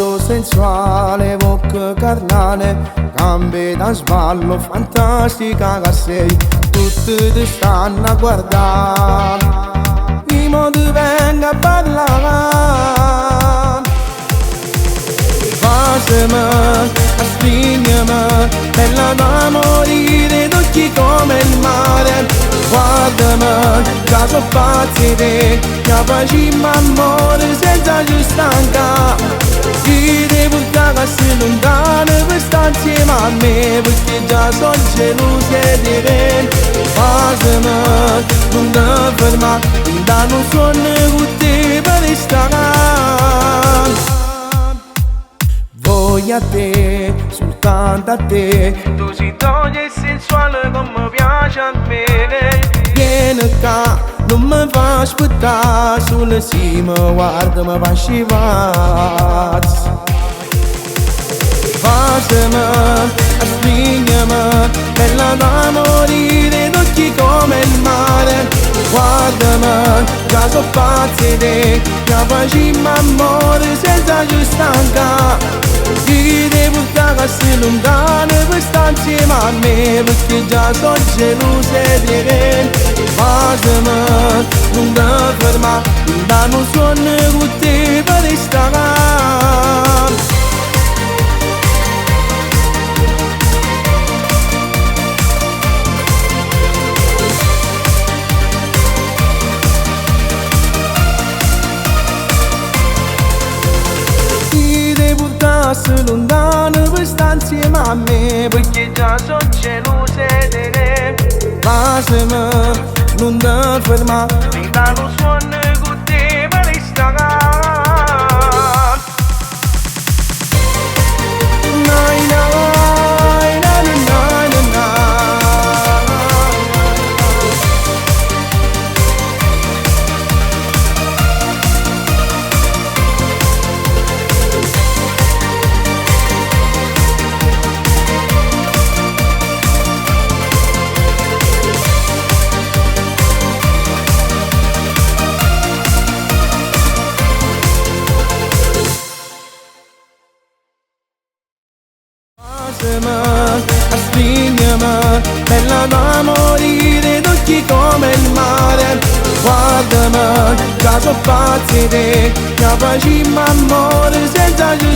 Sguardo sensuale, bocca carnale, gambe da sballo, fantastica che sei. Tutti ti stanno a guardare, di modo venga a parlare. Fasemi, stringimi, bella da morire, d'occhi come il mare. Guardami, già so pazzi te, che facciamo amore senza ci stancare. Ti devo portare a essere lontano per stare insieme a me, perché già so geloso di te. Fasemi, non ti fermare, non danno un sonno con te per restare. Voglio a te, soltanto a te, tu sei dolce e sensuale come piace a me. Vieni qua, non mi fa aspettare, sulla cima guarda mi fa scivare. Fasemi, stringimi, bella da morire, d'occhi come il mare. Guardami, già so pazzi te, che facciamo amore senza ci stancare. Ti devo portare a essere lontano per stare insieme a me, perché già so geloso di te. Fasemi, non ti fermare, non danno un sonno con te per restare. Essere lontano per stare insieme a me, perché già so geloso di te. Fasemi, non ti fermare, mi danno un suono con te per restare. Nai, nai, nai, nai, nai. Stringimi, bella da morire, d'occhi come il mare. Guardami, già so pazzi te, che facciamo amore senza ci